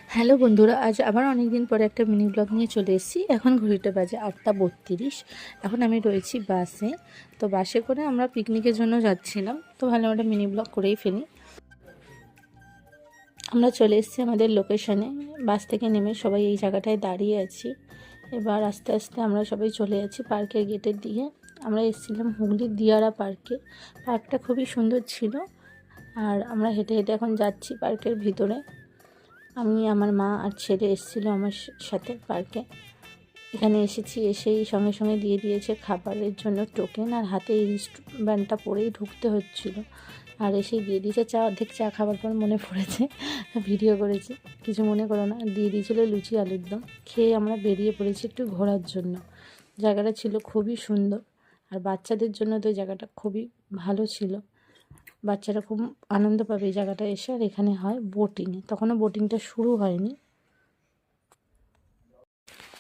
Hello বন্ধুরা, আজ আবার অনেক দিন পরে একটা মিনি ব্লগ নিয়ে চলে এসেছি। এখন ঘড়িটা বাজে 8:32। এখন আমি রয়েছি বাসে। তো বাসে করে আমরা পিকনিকের জন্য যাচ্ছিলাম, তো ভালো একটা মিনি ব্লগ করেই ফেলি। আমরা চলে এসেছি আমাদের লোকেশনে। বাস থেকে নেমে সবাই এই জায়গাটায় দাঁড়িয়ে আছি। এবার আস্তে আস্তে আমরা সবাই চলে যাচ্ছি পার্কের গেটের দিকে। আমরা এসেছিলাম হুগলির দিয়ারা পার্কে। পার্কটা খুবই সুন্দর ছিল। আর আমরা হেঁটে হেঁটে এখন যাচ্ছি পার্কের ভিতরে। আমি, আমার মা আর ছেলে এসেছিলো আমার সাথে পার্কে। এখানে এসেছি, এসেই সঙ্গে সঙ্গে দিয়ে দিয়েছে খাবারের জন্য টোকেন, আর হাতে এই রিস্টব্যান্ডটা পরেই ঢুকতে হচ্ছিলো। আর এসেই দিয়ে দিয়েছে চা। অর্ধেক চা খাবার পর মনে পড়েছে ভিডিও করেছি, কিছু মনে করো না। দিয়ে দিয়েছিলো লুচি আলুর দম। খেয়ে আমরা বেরিয়ে পড়েছি একটু ঘোরার জন্য। জায়গাটা ছিল খুবই সুন্দর, আর বাচ্চাদের জন্য তো জায়গাটা খুবই ভালো ছিল। বাচ্চারা খুব আনন্দ পাবে এই জায়গাটা এসে। আর এখানে হয় বোটিং, তখনও বোটিংটা শুরু হয়নি।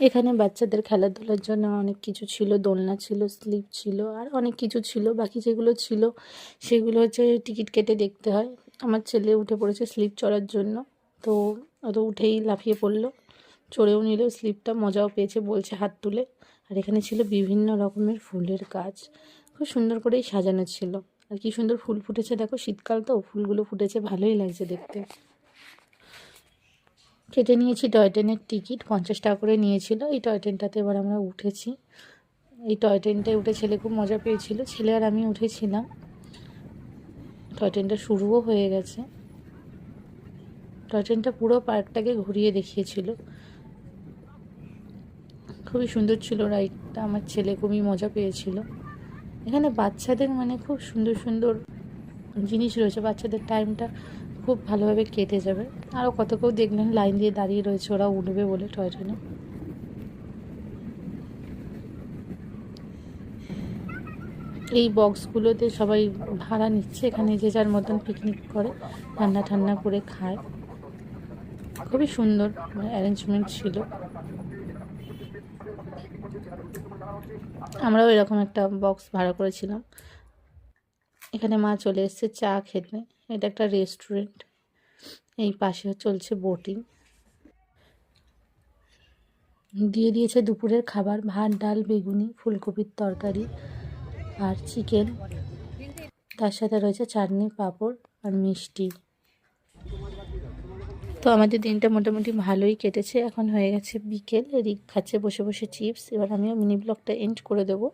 এখানে বাচ্চাদের খেলাধুলার জন্য অনেক কিছু ছিল, দোলনা ছিল, স্লিপ ছিল, আর অনেক কিছু ছিল। বাকি যেগুলো ছিল সেগুলো হচ্ছে টিকিট কেটে দেখতে হয়। আমার ছেলে উঠে পড়েছে স্লিপ চড়ার জন্য, তো ও তো উঠেই লাফিয়ে পড়লো, চড়েও নিল স্লিপটা, মজাও পেয়েছে বলছে হাত তুলে। আর এখানে ছিল বিভিন্ন রকমের ফুলের গাছ, খুব সুন্দর করেই সাজানো ছিল। আর কি সুন্দর ফুল ফুটেছে দেখো, শীতকাল তো ফুলগুলো ফুটেছে, ভালোই লাগছে দেখতে। কেটে নিয়েছি টয় ট্রেনের টিকিট, 50 টাকা করে নিয়েছিল। এই টয় ট্রেনটাতে এবার আমরা উঠেছি। এই টয় ট্রেনটায় উঠে ছেলে খুব মজা পেয়েছিল। ছেলে আর আমি উঠেছিলাম। টয় ট্রেনটা শুরুও হয়ে গেছে। টয় ট্রেনটা পুরো পার্কটাকে ঘুরিয়ে দেখিয়েছিল, খুবই সুন্দর ছিল রাইডটা। আমার ছেলে খুবই মজা পেয়েছিল। এখানে বাচ্চাদের খুব সুন্দর সুন্দর জিনিস রয়েছে, বাচ্চাদের টাইমটা খুব ভালোভাবে কেটে যাবে। আরও কত কেউ দেখলেন লাইন দিয়ে দাঁড়িয়ে রয়েছে ওরা উঠবে বলে টয় ট্রেনে। এই বক্সগুলোতে সবাই ভাড়া নিচ্ছে, এখানে যে যার মতন পিকনিক করে, রান্না ঠান্না করে খায়। খুবই সুন্দর অ্যারেঞ্জমেন্ট ছিল। আমরাও এরকম একটা বক্স ভাড়া করেছিলাম। এখানে মা চলে এসেছে চা খেতে। এটা একটা রেস্টুরেন্ট। এই পাশে চলছে বোটিং। দিয়ে দিয়েছে দুপুরের খাবার, ভাত, ডাল, বেগুনি, ফুলকপির তরকারি আর চিকেন। তার সাথে রয়েছে চাটনি, পাঁপড় আর মিষ্টি। তো আমাদের দিনটা মোটামুটি ভালোই কেটেছে। এখন হয়ে গেছে বিকেল, রিক খাচ্ছে বসে বসে চিপস। এবার আমিও মিনি ব্লগটা এন্ড করে দেবো।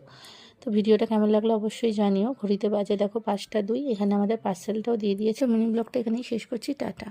তো ভিডিওটা কেমন লাগলো অবশ্যই জানিও। ঘড়িতে বাজে দেখো 5টা 2। এখানে আমাদের পার্সেলটাও দিয়ে দিয়েছে। মিনি ব্লগটা এখানেই শেষ করছি, টাটা।